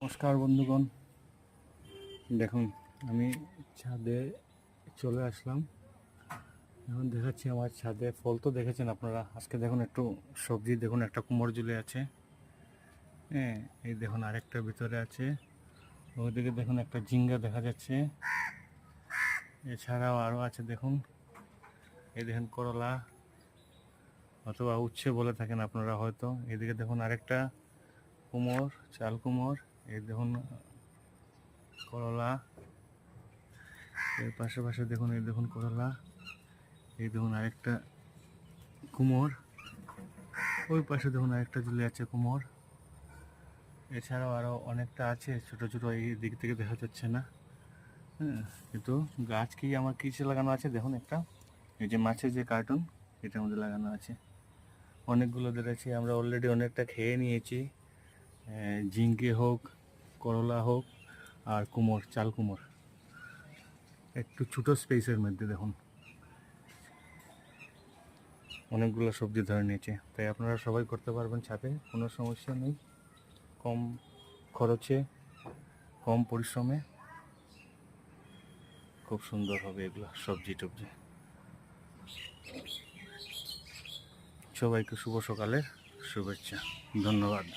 নমস্কার বন্ধুগণ, দেখুন আমি ছাদে চলে আসলাম। এখন দেখাচ্ছি আমার ছাদে ফল। তো দেখেছেন আপনারা, আজকে দেখুন একটু সবজি, দেখুন একটা কুমড়ো ঝুলে আছে। হ্যাঁ, এই দেখুন আরেকটা ভিতরে আছে। ওইদিকে দেখুন একটা ঝিঙ্গা দেখা যাচ্ছে। এছাড়াও আরও আছে, দেখুন এই দেখুন করলা অথবা উচ্ছে বলে থাকেন আপনারা হয়তো। এদিকে দেখুন আরেকটা কুমড়, চাল কুমড়। এই দেখুন করলা, এর পাশে পাশে দেখুন এই দেখুন করলা, এই দেখুন আরেকটা কুমড়, ওই পাশে দেখুন আরেকটা ঝুলে আছে কুমড়। এছাড়াও আরও অনেকটা আছে ছোট ছোট, এই দিক থেকে দেখা যাচ্ছে না। হ্যাঁ, কিন্তু গাছ কি আমার কিসে লাগানো আছে দেখুন, একটা এই যে মাছের যে কার্টুন, এটার মধ্যে লাগানো আছে। অনেকগুলো ধরেছি, আমরা অলরেডি অনেকটা খেয়ে নিয়েছি। ঝিঙ্গে হোক, করলা হোক, আর কুমড়, চাল কুমড়, একটু ছোটো স্পেসের মধ্যে দেখুন অনেকগুলো সবজি ধরে নিয়েছে। তাই আপনারা সবাই করতে পারবেন ছাদে, কোনো সমস্যা নেই। কম খরচে, কম পরিশ্রমে খুব সুন্দর হবে এগুলো সবজি টবজি। সবাইকে শুভ সকালের শুভেচ্ছা, ধন্যবাদ।